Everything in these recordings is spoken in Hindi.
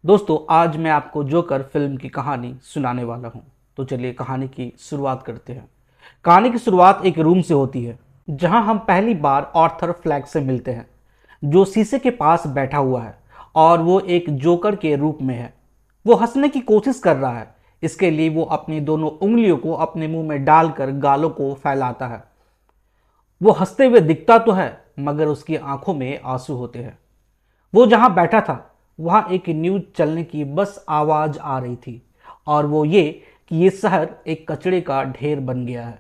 दोस्तों, आज मैं आपको जोकर फिल्म की कहानी सुनाने वाला हूं। तो चलिए कहानी की शुरुआत करते हैं। कहानी की शुरुआत एक रूम से होती है जहां हम पहली बार ऑर्थर फ्लैग से मिलते हैं, जो शीशे के पास बैठा हुआ है और वो एक जोकर के रूप में है। वो हंसने की कोशिश कर रहा है। इसके लिए वो अपनी दोनों उंगलियों को अपने मुंह में डालकर गालों को फैलाता है। वो हंसते हुए दिखता तो है, मगर उसकी आंखों में आंसू होते हैं। वो जहां बैठा था वहां एक न्यूज चलने की बस आवाज आ रही थी, और वो ये कि ये शहर एक कचड़े का ढेर बन गया है।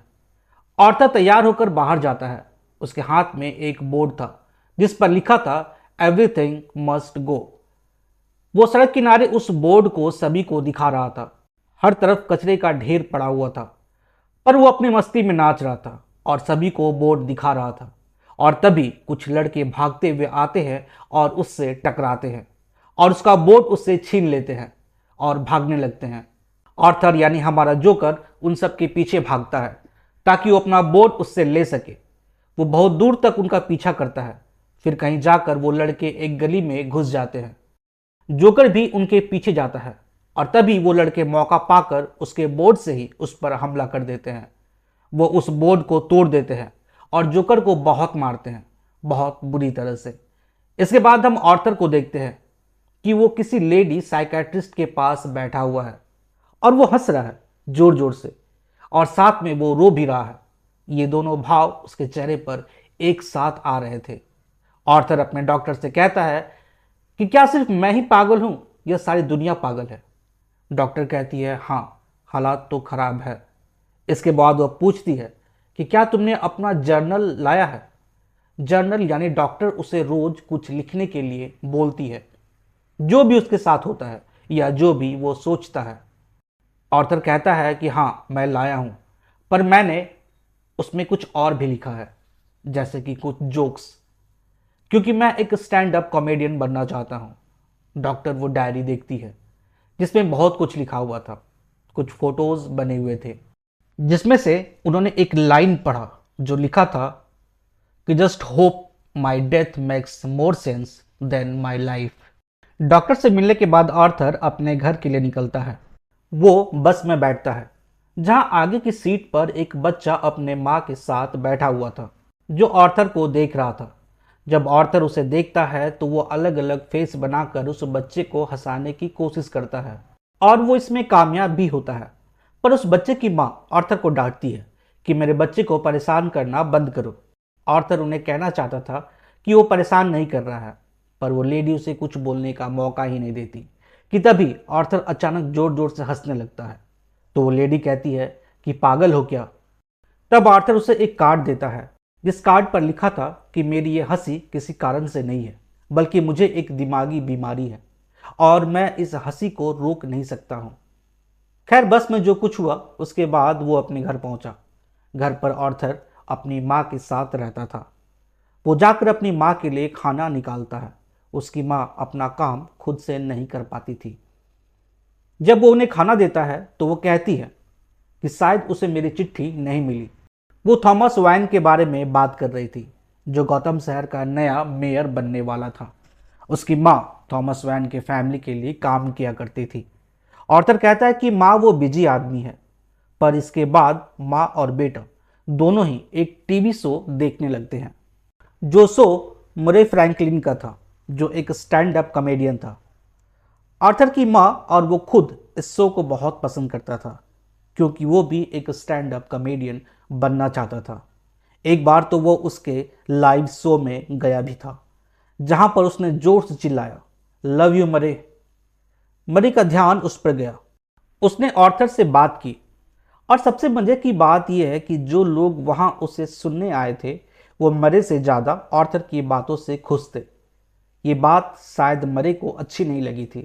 औरता तैयार होकर बाहर जाता है। उसके हाथ में एक बोर्ड था जिस पर लिखा था एवरीथिंग मस्ट गो। वो सड़क किनारे उस बोर्ड को सभी को दिखा रहा था। हर तरफ कचरे का ढेर पड़ा हुआ था, पर वो अपनी मस्ती में नाच रहा था और सभी को बोर्ड दिखा रहा था। और तभी कुछ लड़के भागते हुए आते हैं और उससे टकराते हैं, और उसका बोर्ड उससे छीन लेते हैं और भागने लगते हैं। ऑर्थर यानी हमारा जोकर उन सब के पीछे भागता है ताकि वो अपना बोर्ड उससे ले सके। वो बहुत दूर तक उनका पीछा करता है। फिर कहीं जाकर वो लड़के एक गली में घुस जाते हैं। जोकर भी उनके पीछे जाता है, और तभी वो लड़के मौका पाकर उसके बोर्ड से ही उस पर हमला कर देते हैं। वो उस बोर्ड को तोड़ देते हैं और जोकर को बहुत मारते हैं, बहुत बुरी तरह से। इसके बाद हम ऑर्थर को देखते हैं कि वो किसी लेडी साइकेट्रिस्ट के पास बैठा हुआ है, और वो हंस रहा है जोर जोर से, और साथ में वो रो भी रहा है। ये दोनों भाव उसके चेहरे पर एक साथ आ रहे थे। ऑर्थर अपने डॉक्टर से कहता है कि क्या सिर्फ मैं ही पागल हूं या सारी दुनिया पागल है। डॉक्टर कहती है हाँ, हालात तो खराब है। इसके बाद वह पूछती है कि क्या तुमने अपना जर्नल लाया है। जर्नल यानी डॉक्टर उसे रोज कुछ लिखने के लिए बोलती है, जो भी उसके साथ होता है या जो भी वो सोचता है। ऑर्थर कहता है कि हाँ, मैं लाया हूं, पर मैंने उसमें कुछ और भी लिखा है, जैसे कि कुछ जोक्स, क्योंकि मैं एक स्टैंड अप कॉमेडियन बनना चाहता हूं। डॉक्टर वो डायरी देखती है जिसमें बहुत कुछ लिखा हुआ था। कुछ फोटोज बने हुए थे, जिसमें से उन्होंने एक लाइन पढ़ा जो लिखा था कि just hope my death makes more sense than my life. Doctor से मिलने के बाद आर्थर अपने घर के लिए निकलता है। वो बस में बैठता है जहां आगे की सीट पर एक बच्चा अपने माँ के साथ बैठा हुआ था, जो आर्थर को देख रहा था। जब आर्थर उसे देखता है तो वो अलग अलग फेस बनाकर उस बच्चे को हंसाने की कोशिश करता है, और वो इसमें कामयाब भी होता है। पर उस बच्चे की माँ आर्थर को डांटती है कि मेरे बच्चे को परेशान करना बंद करो। आर्थर उन्हें कहना चाहता था कि वो परेशान नहीं कर रहा है, पर वो लेडी उसे कुछ बोलने का मौका ही नहीं देती कि तभी आर्थर अचानक जोर जोर से हंसने लगता है। तो वो लेडी कहती है कि पागल हो क्या। तब आर्थर उसे एक कार्ड देता है जिस कार्ड पर लिखा था कि मेरी ये हंसी किसी कारण से नहीं है, बल्कि मुझे एक दिमागी बीमारी है और मैं इस हंसी को रोक नहीं सकता हूँ। खैर, बस में जो कुछ हुआ उसके बाद वो अपने घर पहुंचा। घर पर आर्थर अपनी माँ के साथ रहता था। वो जाकर अपनी माँ के लिए खाना निकालता है। उसकी माँ अपना काम खुद से नहीं कर पाती थी। जब वो उन्हें खाना देता है तो वो कहती है कि शायद उसे मेरी चिट्ठी नहीं मिली। वो थॉमस वाइन के बारे में बात कर रही थी, जो गौतम शहर का नया मेयर बनने वाला था। उसकी माँ थॉमस वैन के फैमिली के लिए काम किया करती थी। ऑर्थर कहता है कि माँ वो बिजी आदमी है। पर इसके बाद माँ और बेटा दोनों ही एक टीवी शो देखने लगते हैं। जो शो मरे फ्रैंकलिन का था, जो एक स्टैंड अप कॉमेडियन था। आर्थर की माँ और वो खुद इस शो को बहुत पसंद करता था, क्योंकि वो भी एक स्टैंड अप कॉमेडियन बनना चाहता था। एक बार तो वो उसके लाइव शो में गया भी था, जहां पर उसने जोर से चिल्लाया, लव यू मरे। मरी का ध्यान उस पर गया। उसने आर्थर से बात की, और सबसे मजे की बात यह है कि जो लोग वहां उसे सुनने आए थे वो मरे से ज़्यादा आर्थर की बातों से खुश थे। ये बात शायद मरे को अच्छी नहीं लगी थी,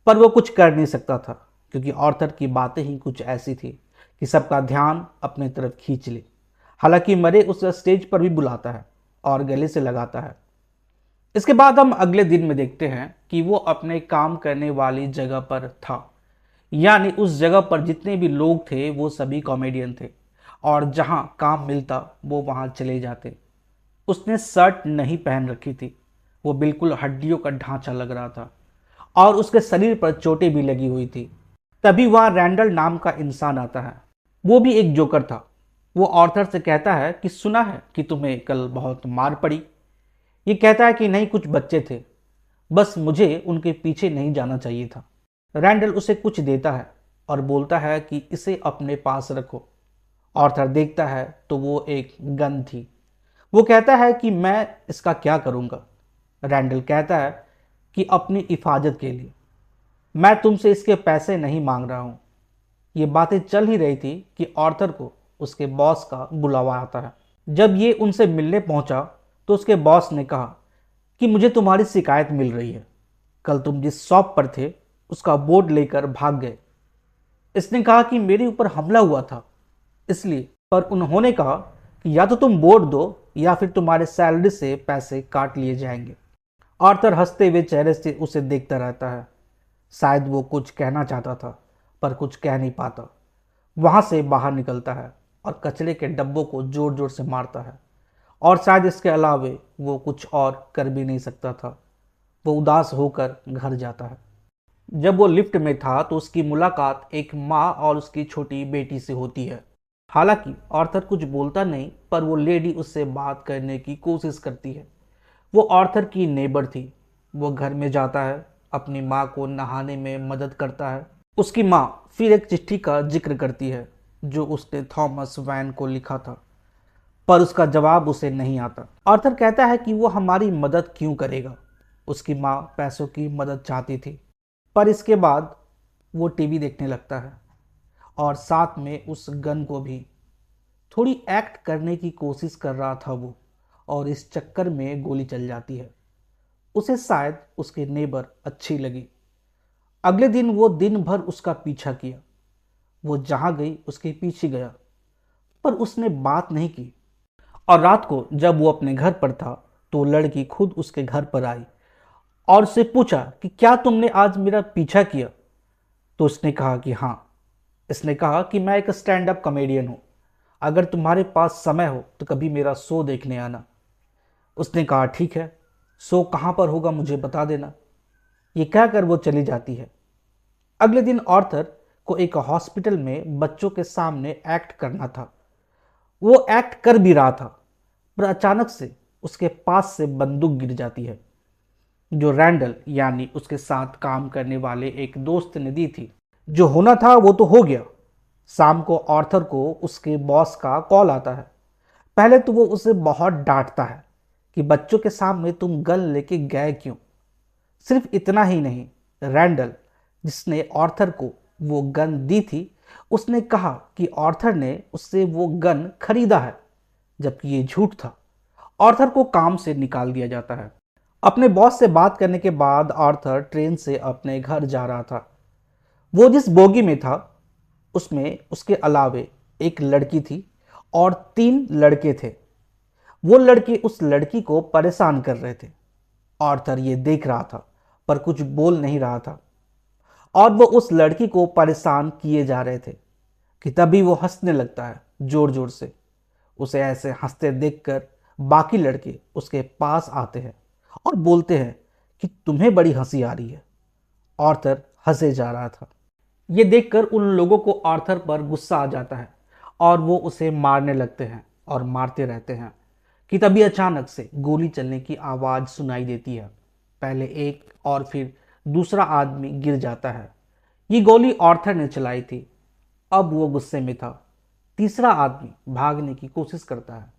पर वो कुछ कर नहीं सकता था, क्योंकि आर्थर की बातें ही कुछ ऐसी थी कि सबका ध्यान अपने तरफ खींच ले। हालांकि मरे उसे स्टेज पर भी बुलाता है और गले से लगाता है। इसके बाद हम अगले दिन में देखते हैं कि वो अपने काम करने वाली जगह पर था, यानी उस जगह पर जितने भी लोग थे वो सभी कॉमेडियन थे, और जहां काम मिलता वो वहां चले जाते। उसने शर्ट नहीं पहन रखी थी। वो बिल्कुल हड्डियों का ढांचा लग रहा था, और उसके शरीर पर चोटें भी लगी हुई थी। तभी वहां रैंडल नाम का इंसान आता है। वो भी एक जोकर था। वो आर्थर से कहता है कि सुना है कि तुम्हें कल बहुत मार पड़ी। ये कहता है कि नहीं, कुछ बच्चे थे, बस मुझे उनके पीछे नहीं जाना चाहिए था। रैंडल उसे कुछ देता है और बोलता है कि इसे अपने पास रखो। आर्थर देखता है तो वो एक गन थी। वो कहता है कि मैं इसका क्या करूंगा। रैंडल कहता है कि अपनी हिफाजत के लिए। मैं तुमसे इसके पैसे नहीं मांग रहा हूं। ये बातें चल ही रही थी कि आर्थर को उसके बॉस का बुलावा आता है। जब ये उनसे मिलने पहुंचा तो उसके बॉस ने कहा कि मुझे तुम्हारी शिकायत मिल रही है। कल तुम जिस शॉप पर थे उसका बोर्ड लेकर भाग गए। इसने कहा कि मेरे ऊपर हमला हुआ था इसलिए, पर उन्होंने कहा कि या तो तुम बोर्ड दो या फिर तुम्हारे सैलरी से पैसे काट लिए जाएंगे। आर्थर हंसते हुए चेहरे से उसे देखता रहता है। शायद वो कुछ कहना चाहता था पर कुछ कह नहीं पाता। वहां से बाहर निकलता है और कचरे के डब्बों को जोर जोर से मारता है, और शायद इसके अलावे वो कुछ और कर भी नहीं सकता था। वो उदास होकर घर जाता है। जब वो लिफ्ट में था तो उसकी मुलाकात एक माँ और उसकी छोटी बेटी से होती है। हालांकि आर्थर कुछ बोलता नहीं, पर वो लेडी उससे बात करने की कोशिश करती है। वो आर्थर की नेबर थी। वो घर में जाता है, अपनी माँ को नहाने में मदद करता है। उसकी माँ फिर एक चिट्ठी का जिक्र करती है जो उसने थॉमस वैन को लिखा था, पर उसका जवाब उसे नहीं आता। आर्थर कहता है कि वो हमारी मदद क्यों करेगा। उसकी माँ पैसों की मदद चाहती थी, पर इसके बाद वो टीवी देखने लगता है और साथ में उस गन को भी। थोड़ी एक्ट करने की कोशिश कर रहा था वो, और इस चक्कर में गोली चल जाती है। उसे शायद उसके नेबर अच्छी लगी। अगले दिन वो दिन भर उसका पीछा किया। वो जहां गई उसके पीछे गया, पर उसने बात नहीं की। और रात को जब वो अपने घर पर था तो लड़की खुद उसके घर पर आई और उससे पूछा कि क्या तुमने आज मेरा पीछा किया। तो उसने कहा कि हाँ। इसने कहा कि मैं एक स्टैंड अप कॉमेडियन हूँ, अगर तुम्हारे पास समय हो तो कभी मेरा शो देखने आना। उसने कहा ठीक है, शो कहाँ पर होगा मुझे बता देना। ये कहकर वो चली जाती है। अगले दिन आर्थर को एक हॉस्पिटल में बच्चों के सामने एक्ट करना था। वो एक्ट कर भी रहा था, पर अचानक से उसके पास से बंदूक गिर जाती है जो रैंडल यानी उसके साथ काम करने वाले एक दोस्त ने दी थी। जो होना था वो तो हो गया। शाम को आर्थर को उसके बॉस का कॉल आता है। पहले तो वो उसे बहुत डांटता है कि बच्चों के सामने तुम गन लेके गए क्यों। सिर्फ इतना ही नहीं, रैंडल जिसने आर्थर को वो गन दी थी, उसने कहा कि आर्थर ने उससे वो गन खरीदा है, जबकि ये झूठ था। आर्थर को काम से निकाल दिया जाता है। अपने बॉस से बात करने के बाद आर्थर ट्रेन से अपने घर जा रहा था। वो जिस बोगी में था उसमें उसके अलावे एक लड़की थी और 3 लड़के थे। वो लड़के उस लड़की को परेशान कर रहे थे। आर्थर ये देख रहा था पर कुछ बोल नहीं रहा था, और वो उस लड़की को परेशान किए जा रहे थे कि तभी वो हंसने लगता है जोर जोर से। उसे ऐसे हंसते देखकर बाकी लड़के उसके पास आते हैं और बोलते हैं कि तुम्हें बड़ी हंसी आ रही है। आर्थर हंसे जा रहा था। ये देखकर उन लोगों को आर्थर पर गुस्सा आ जाता है और वो उसे मारने लगते हैं और मारते रहते हैं कि तभी अचानक से गोली चलने की आवाज़ सुनाई देती है। पहले एक और फिर दूसरा आदमी गिर जाता है। ये गोली आर्थर ने चलाई थी। अब वो गुस्से में था। तीसरा आदमी भागने की कोशिश करता है,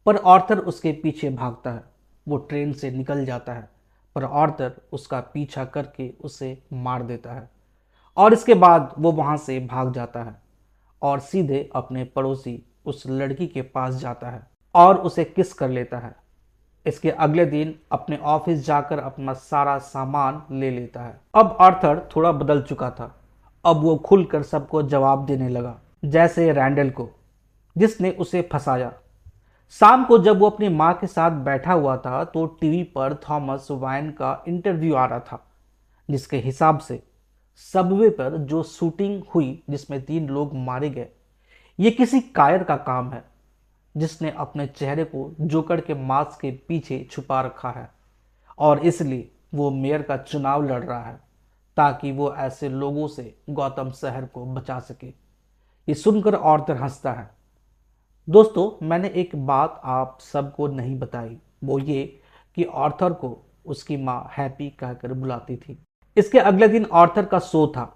पर आर्थर उसके पीछे भागता है। वो ट्रेन से निकल जाता है, पर आर्थर उसका पीछा करके उसे मार देता है, और इसके बाद वो वहां से भाग जाता है और सीधे अपने पड़ोसी उस लड़की के पास जाता है और उसे किस कर लेता है। इसके अगले दिन अपने ऑफिस जाकर अपना सारा सामान ले लेता है। अब आर्थर थोड़ा बदल चुका था। अब वो खुलकर सबको जवाब देने लगा, जैसे रैंडल को जिसने उसे फंसाया। शाम को जब वो अपनी माँ के साथ बैठा हुआ था तो टीवी पर थॉमस वाइन का इंटरव्यू आ रहा था, जिसके हिसाब से सबवे पर जो शूटिंग हुई जिसमें 3 लोग मारे गए, ये किसी कायर का काम है जिसने अपने चेहरे को जोकर के मास्क के पीछे छुपा रखा है, और इसलिए वो मेयर का चुनाव लड़ रहा है। ताकि वो ऐसे लोगों से गौतम शहर को बचा सके। ये सुनकर आर्थर हंसता है। दोस्तों, मैंने एक बात आप सबको नहीं बताई, वो ये कि आर्थर को उसकी माँ हैप्पी कहकर बुलाती थी। इसके अगले दिन आर्थर का शो था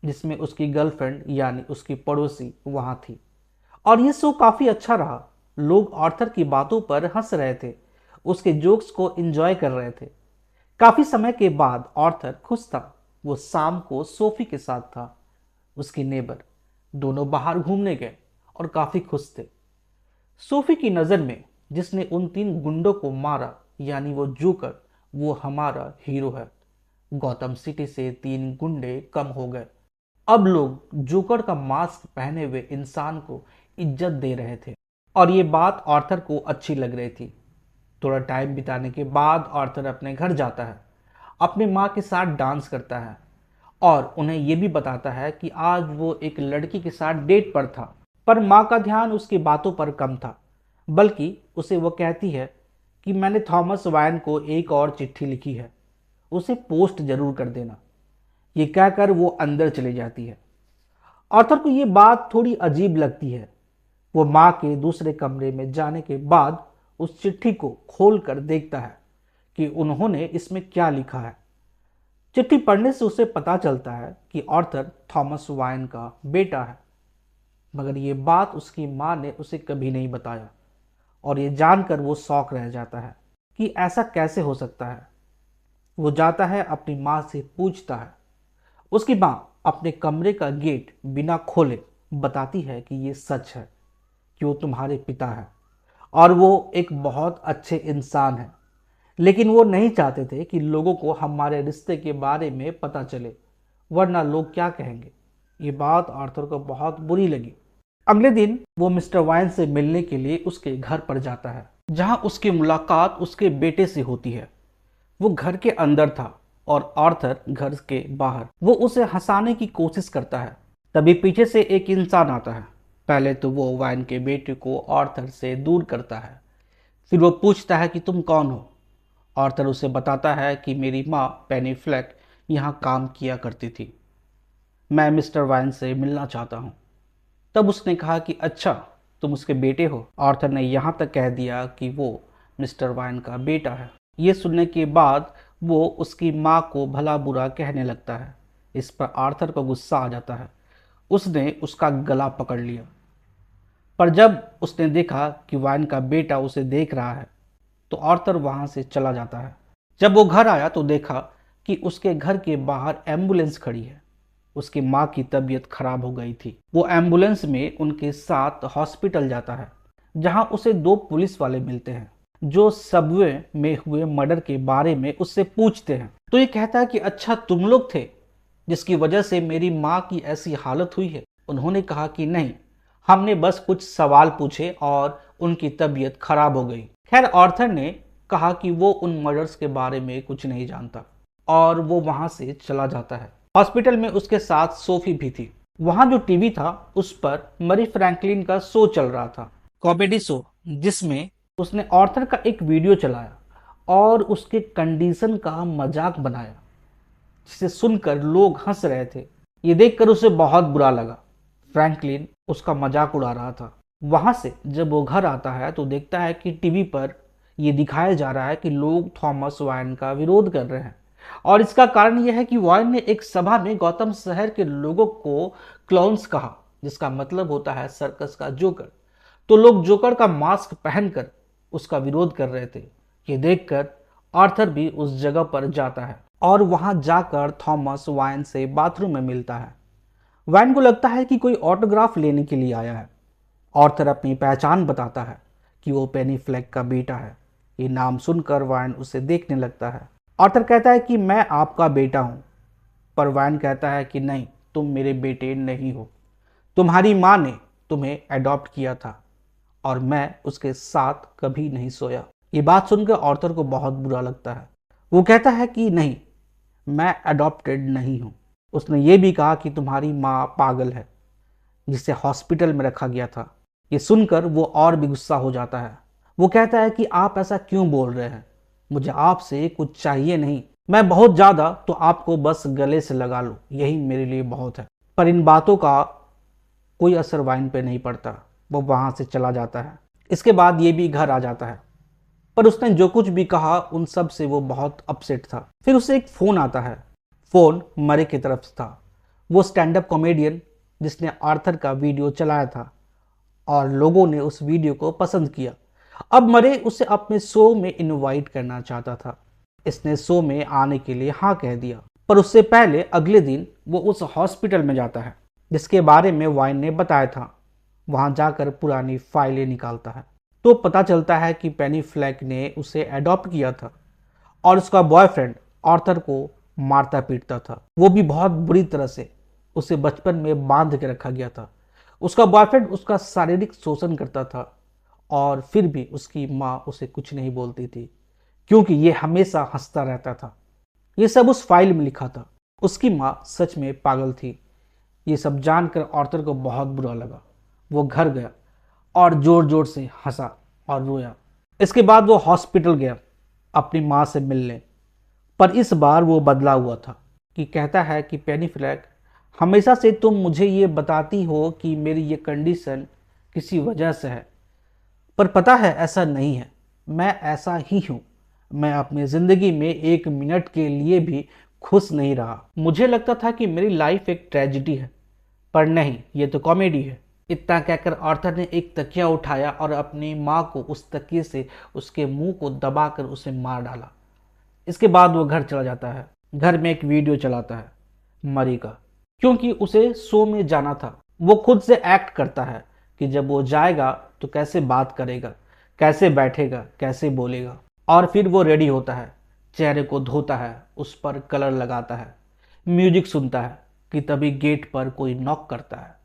जिसमें उसकी गर्लफ्रेंड यानी उसकी पड़ोसी वहां थी, और ये शो काफी अच्छा रहा। लोग आर्थर की बातों पर हंस रहे थे, उसके जोक्स को एंजॉय कर रहे थे। काफी समय के बाद आर्थर खुश था। वो शाम को सोफी के साथ था, उसकी नेबर। दोनों बाहर घूमने गए और काफी खुश थे। सोफी की नजर में जिसने उन 3 गुंडों को मारा यानी वो जोकर, वो हमारा हीरो है। गौतम सिटी से 3 गुंडे कम हो गए। अब लोग जोकर का मास्क पहने हुए इंसान को इज्जत दे रहे थे, और ये बात आर्थर को अच्छी लग रही थी। थोड़ा टाइम बिताने के बाद आर्थर अपने घर जाता है, अपनी माँ के साथ डांस करता है और उन्हें यह भी बताता है कि आज वो एक लड़की के साथ डेट पर था। पर माँ का ध्यान उसकी बातों पर कम था, बल्कि उसे वो कहती है कि मैंने थॉमस वाइन को एक और चिट्ठी लिखी है, उसे पोस्ट जरूर कर देना। ये कहकर वो अंदर चली जाती है। आर्थर को ये बात थोड़ी अजीब लगती है। वो माँ के दूसरे कमरे में जाने के बाद उस चिट्ठी को खोलकर देखता है कि उन्होंने इसमें क्या लिखा है। चिट्ठी पढ़ने से उसे पता चलता है कि आर्थर थॉमस वाइन का बेटा है, मगर ये बात उसकी माँ ने उसे कभी नहीं बताया, और ये जानकर वो शौक रह जाता है कि ऐसा कैसे हो सकता है। वो जाता है, अपनी माँ से पूछता है। उसकी माँ अपने कमरे का गेट बिना खोले बताती है कि ये सच है कि वो तुम्हारे पिता है और वो एक बहुत अच्छे इंसान है, लेकिन वो नहीं चाहते थे कि लोगों को हमारे रिश्ते के बारे में पता चले, वरना लोग क्या कहेंगे। ये बात आर्थर को बहुत बुरी लगी। अगले दिन वो मिस्टर वाइन से मिलने के लिए उसके घर पर जाता है, जहां उसकी मुलाकात उसके बेटे से होती है। वो घर के अंदर था और आर्थर घर के बाहर। वो उसे हंसाने की कोशिश करता है, तभी पीछे से एक इंसान आता है। पहले तो वो वाइन के बेटे को आर्थर से दूर करता है, फिर वो पूछता है कि तुम कौन हो। आर्थर उसे बताता है कि मेरी माँ पेनी फ्लैक यहाँ काम किया करती थी, मैं मिस्टर वाइन से मिलना चाहता हूँ। तब उसने कहा कि अच्छा, तुम उसके बेटे हो। आर्थर ने यहाँ तक कह दिया कि वो मिस्टर वाइन का बेटा है। ये सुनने के बाद वो उसकी माँ को भला बुरा कहने लगता है। इस पर आर्थर को गुस्सा आ जाता है। उसने उसका गला पकड़ लिया, पर जब उसने देखा कि वाइन का बेटा उसे देख रहा है तो आर्थर वहां से चला जाता है। जब वो घर आया तो देखा कि उसके घर के बाहर एम्बुलेंस खड़ी है। उसकी माँ की तबीयत खराब हो गई थी। वो एम्बुलेंस में उनके साथ हॉस्पिटल जाता है, जहां उसे 2 पुलिस वाले मिलते हैं जो सबवे में हुए मर्डर के बारे में उससे पूछते हैं। तो ये कहता है कि अच्छा, तुम लोग थे जिसकी वजह से मेरी माँ की ऐसी हालत हुई है। उन्होंने कहा कि नहीं, हमने बस कुछ सवाल पूछे और उनकी तबीयत खराब हो गई। खैर, आर्थर ने कहा कि वो उन मर्डर्स के बारे में कुछ नहीं जानता और वो वहां से चला जाता है। हॉस्पिटल में उसके साथ सोफी भी थी। वहां जो टीवी था उस पर मरी फ्रैंकलिन का शो चल रहा था, कॉमेडी शो, जिसमें उसने आर्थर का एक वीडियो चलाया और उसके कंडीशन का मजाक बनाया, जिसे सुनकर लोग हंस रहे थे। ये देखकर उसे बहुत बुरा लगा। फ्रैंकलिन उसका मजाक उड़ा रहा था। वहां से जब वो घर आता है तो देखता है कि टीवी पर यह दिखाया जा रहा है कि लोग थॉमस वाइन का विरोध कर रहे हैं, और इसका कारण यह है कि वाइन ने एक सभा में गौतम शहर के लोगों को क्लाउन्स कहा, जिसका मतलब होता है सर्कस का जोकर। तो लोग जोकर का मास्क पहनकर उसका विरोध कर रहे थे। ये देखकर आर्थर भी उस जगह पर जाता है और वहां जाकर थॉमस वाइन से बाथरूम में मिलता है। वाइन को लगता है कि कोई ऑटोग्राफ लेने के लिए आया है। आर्थर अपनी पहचान बताता है कि वो पेनी फ्लैक का बेटा है। ये नाम सुनकर वाइन उसे देखने लगता है। आर्थर कहता है कि मैं आपका बेटा हूं, पर वाइन कहता है कि नहीं, तुम मेरे बेटे नहीं हो। तुम्हारी माँ ने तुम्हें अडॉप्ट किया था और मैं उसके साथ कभी नहीं सोया। ये बात सुनकर आर्थर को बहुत बुरा लगता है। वो कहता है कि नहीं, मैं अडॉप्टेड नहीं हूं। उसने ये भी कहा कि तुम्हारी माँ पागल है, जिसे हॉस्पिटल में रखा गया था। ये सुनकर वो और भी गुस्सा हो जाता है। वो कहता है कि आप ऐसा क्यों बोल रहे हैं, मुझे आपसे कुछ चाहिए नहीं, मैं बहुत ज़्यादा तो आपको बस गले से लगा लूँ, यही मेरे लिए बहुत है। पर इन बातों का कोई असर वाइन पे नहीं पड़ता। वो वहाँ से चला जाता है। इसके बाद ये भी घर आ जाता है। पर उसने जो कुछ भी कहा उन सब से वो बहुत अपसेट था। फिर उसे एक फ़ोन आता है। फ़ोन मरे की तरफ से था। वो स्टैंड अप कॉमेडियन जिसने आर्थर का वीडियो चलाया था और लोगों ने उस वीडियो को पसंद किया। अब मरे उसे अपने शो में इनवाइट करना चाहता था। इसने शो में आने के लिए हाँ कह दिया। पर उससे पहले अगले दिन वो उस हॉस्पिटल में जाता है जिसके बारे में वाइन ने बताया था। वहां जाकर पुरानी फाइलें निकालता है तो पता चलता है कि पेनी फ्लैक ने उसे अडॉप्ट किया था और उसका बॉयफ्रेंड आर्थर को मारता पीटता था। वो भी बहुत बुरी तरह से। उसे बचपन में बांध के रखा गया था। उसका बॉयफ्रेंड उसका शारीरिक शोषण करता था और फिर भी उसकी माँ उसे कुछ नहीं बोलती थी क्योंकि ये हमेशा हंसता रहता था। ये सब उस फाइल में लिखा था। उसकी माँ सच में पागल थी। ये सब जानकर आर्थर को बहुत बुरा लगा। वो घर गया और जोर जोर से हंसा और रोया। इसके बाद वो हॉस्पिटल गया अपनी माँ से मिलने। पर इस बार वो बदला हुआ था कि कहता है कि पेनी फ्लैक, हमेशा से तुम मुझे ये बताती हो कि मेरी ये कंडीशन किसी वजह से है, पर पता है ऐसा नहीं है। मैं ऐसा ही हूँ। मैं अपनी ज़िंदगी में एक मिनट के लिए भी खुश नहीं रहा। मुझे लगता था कि मेरी लाइफ एक ट्रेजिडी है, पर नहीं, ये तो कॉमेडी है। इतना कहकर आर्थर ने एक तकिया उठाया और अपनी माँ को उस तकिए से उसके मुंह को दबाकर उसे मार डाला। इसके बाद वो घर चला जाता है। घर में एक वीडियो चलाता है मरी का, क्योंकि उसे शो में जाना था। वो खुद से एक्ट करता है कि जब वो जाएगा तो कैसे बात करेगा, कैसे बैठेगा, कैसे बोलेगा। और फिर वो रेडी होता है, चेहरे को धोता है, उस पर कलर लगाता है, म्यूजिक सुनता है कि तभी गेट पर कोई नॉक करता है।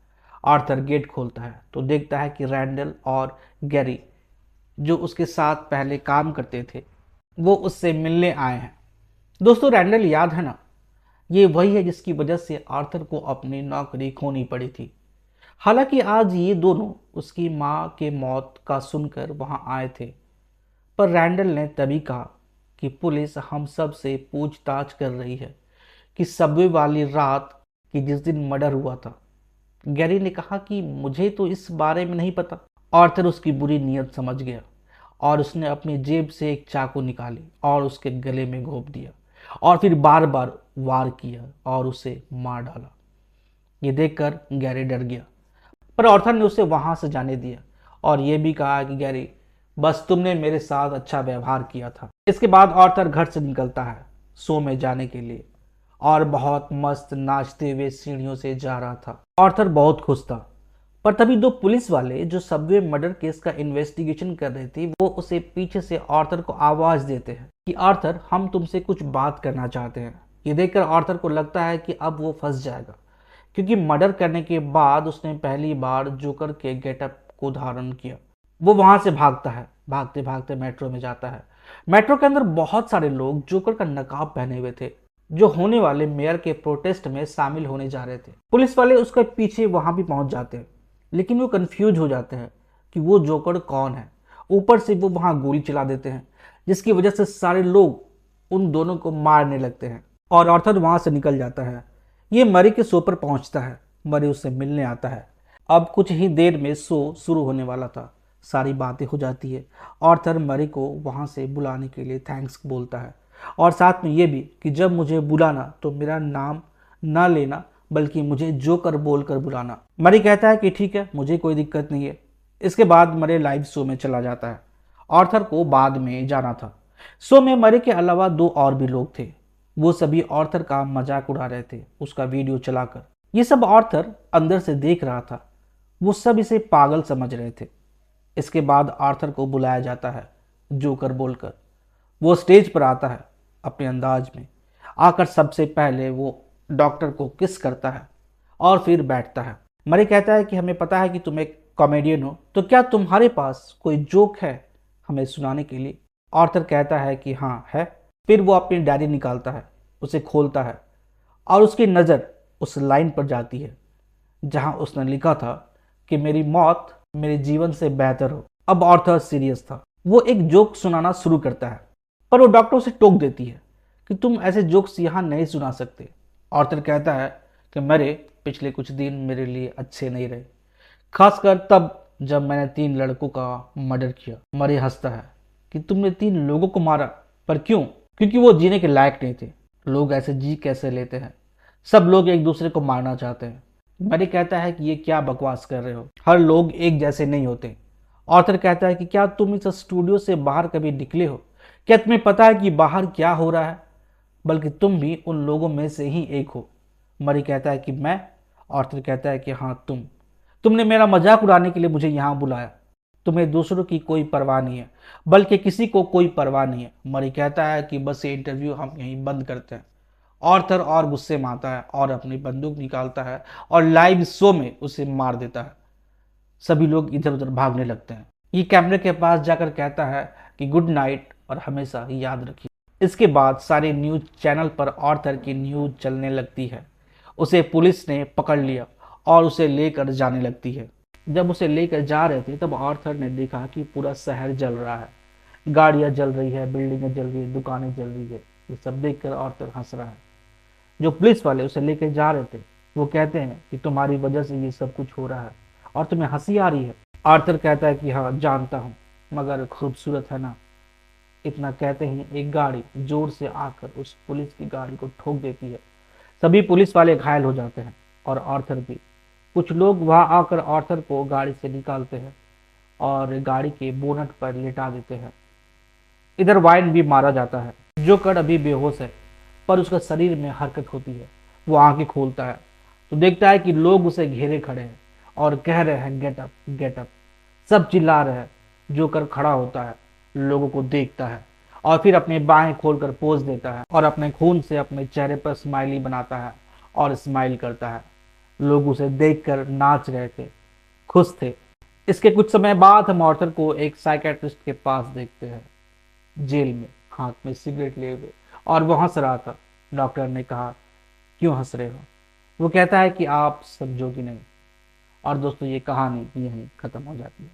आर्थर गेट खोलता है तो देखता है कि रैंडल और गैरी, जो उसके साथ पहले काम करते थे, वो उससे मिलने आए हैं। दोस्तों, रैंडल याद है ना? ये वही है जिसकी वजह से आर्थर को अपनी नौकरी खोनी पड़ी थी। हालांकि आज ये दोनों उसकी माँ के मौत का सुनकर वहां आए थे, पर रैंडल ने तभी कहा कि पुलिस हम सब से पूछताछ कर रही है कि सबवे वाली रात की जिस दिन मर्डर हुआ था। गैरी ने कहा कि मुझे तो इस बारे में नहीं पता। आर्थर उसकी बुरी नीयत समझ गया और उसने अपनी जेब से एक चाकू निकाली और उसके गले में घोंप दिया और फिर बार बार वार किया और उसे मार डाला। ये देखकर गैरी डर गया, पर आर्थर ने उसे वहां से जाने दिया और यह भी कहा कि गैरी, बस तुमने मेरे साथ अच्छा व्यवहार किया था। इसके बाद आर्थर घर से निकलता है शो में जाने के लिए और बहुत मस्त नाचते हुए सीढ़ियों से जा रहा था। आर्थर बहुत खुश था। पर तभी दो पुलिस वाले जो सबवे मर्डर केस का इन्वेस्टिगेशन कर रहे थे, वो उसे पीछे से आर्थर को आवाज देते हैं कि आर्थर, हम तुमसे कुछ बात करना चाहते हैं। ये देखकर आर्थर को लगता है कि अब वो फंस जाएगा, क्योंकि मर्डर करने के बाद उसने पहली बार जोकर के गेटअप को धारण किया। वो वहां से भागता है, भागते भागते मेट्रो में जाता है। मेट्रो के अंदर बहुत सारे लोग जोकर का नकाब पहने हुए थे, जो होने वाले मेयर के प्रोटेस्ट में शामिल होने जा रहे थे। पुलिस वाले उसके पीछे वहां भी पहुंच जाते हैं, लेकिन वो कंफ्यूज हो जाते हैं कि वो जोकर कौन है। ऊपर से वो वहां गोली चला देते हैं, जिसकी वजह से सारे लोग उन दोनों को मारने लगते हैं और आर्थर वहां से निकल जाता है। ये मरी के शो पर पहुंचता है। मरी उससे मिलने आता है। अब कुछ ही देर में शो शुरू होने वाला था। सारी बातें हो जाती है। आर्थर मरी को वहां से बुलाने के लिए थैंक्स बोलता है और साथ में ये भी कि जब मुझे बुलाना तो मेरा नाम ना लेना, बल्कि मुझे जोकर बोलकर बुलाना। मरी कहता है कि ठीक है, मुझे कोई दिक्कत नहीं है। इसके बाद मरी लाइव शो में चला जाता है। आर्थर को बाद में जाना था। शो में मरी के अलावा दो और भी लोग थे। वो सभी आर्थर का मजाक उड़ा रहे थे उसका वीडियो चलाकर। ये सब आर्थर अंदर से देख रहा था। वो सब इसे पागल समझ रहे थे। इसके बाद आर्थर को बुलाया जाता है जोकर बोलकर। वो स्टेज पर आता है अपने अंदाज में। आकर सबसे पहले वो डॉक्टर को किस करता है और फिर बैठता है। मरी कहता है कि हमें पता है कि तुम एक कॉमेडियन हो, तो क्या तुम्हारे पास कोई जोक है हमें सुनाने के लिए? आर्थर कहता है कि हाँ है। फिर वो अपनी डायरी निकालता है, उसे खोलता है और उसकी नज़र उस लाइन पर जाती है जहां उसने लिखा था कि मेरी मौत मेरे जीवन से बेहतर हो। अब आर्थर सीरियस था। वो एक जोक सुनाना शुरू करता है, पर वो डॉक्टर उसे टोक देती है कि तुम ऐसे जोक्स यहाँ नहीं सुना सकते। ऑर्थर कहता है कि मेरे पिछले कुछ दिन मेरे लिए अच्छे नहीं रहे, खासकर तब जब मैंने 3 लड़कों का मर्डर किया। मरे हंसता है कि तुमने 3 लोगों को मारा, पर क्यों? क्योंकि वो जीने के लायक नहीं थे। लोग ऐसे जी कैसे लेते हैं? सब लोग एक दूसरे को मारना चाहते हैं। मरी कहता है कि ये क्या बकवास कर रहे हो, हर लोग एक जैसे नहीं होते। ऑर्थर कहता है कि क्या तुम इस स्टूडियो से बाहर कभी निकले हो? क्या तुम्हें पता है कि बाहर क्या हो रहा है? बल्कि तुम भी उन लोगों में से ही एक हो। मरी कहता है कि मैं? ऑर्थर कहता है कि हाँ तुमने मेरा मजाक उड़ाने के लिए मुझे यहाँ बुलाया। तुम्हें दूसरों की कोई परवाह नहीं है, बल्कि किसी को कोई परवाह नहीं है। मरी कहता है कि बस ये इंटरव्यू हम यहीं बंद करते हैं। ऑर्थर और गुस्से में आता है और अपनी बंदूक निकालता है और लाइव शो में उसे मार देता है। सभी लोग इधर उधर भागने लगते हैं। ये कैमरे के पास जाकर कहता है कि गुड नाइट और हमेशा याद रखिए। इसके बाद सारे न्यूज चैनल पर ऑर्थर की न्यूज चलने लगती है। उसे पुलिस ने पकड़ लिया और उसे लेकर जाने लगती है। जब उसे लेकर जा रहे थे तब ऑर्थर ने देखा कि पूरा शहर जल रहा है। गाड़ियां जल रही है, बिल्डिंगें जल रही है, दुकानें जल रही है। ये सब देखकर ऑर्थर हंस रहा है। जो पुलिस वाले उसे लेकर जा रहे थे वो कहते हैं कि तुम्हारी वजह से ये सब कुछ हो रहा है और तुम्हें हंसी आ रही है। आर्थर कहता है कि हाँ जानता हूँ, मगर खूबसूरत है ना। इतना कहते ही एक गाड़ी जोर से आकर उस पुलिस की गाड़ी को ठोक देती है। सभी पुलिस वाले घायल हो जाते हैं और आर्थर भी। कुछ लोग वहां आकर आर्थर को गाड़ी से निकालते हैं और गाड़ी के बोनट पर लिटा देते हैं। इधर वाइन भी मारा जाता है। जोकर अभी बेहोश है, पर उसका शरीर में हरकत होती है। वो आंखें खोलता है तो देखता है कि लोग उसे घेरे खड़े हैं और कह रहे हैं गेट अप गेट अप। सब चिल्ला रहे हैं। जोकर खड़ा होता है, लोगों को देखता है और फिर अपने बाहें खोलकर पोज देता है और अपने खून से अपने चेहरे पर स्माइली बनाता है और स्माइल करता है। लोग उसे देखकर नाच रहे थे, खुश थे। इसके कुछ समय बाद हम ऑर्थर को एक साइकेट्रिस्ट के पास देखते हैं, जेल में, हाथ में सिगरेट लिए हुए, और वो हंस रहा था। डॉक्टर ने कहा क्यों हंस रहे हो? वो कहता है कि आप समझोगे नहीं। और दोस्तों ये कहानी यहीं खत्म हो जाती है।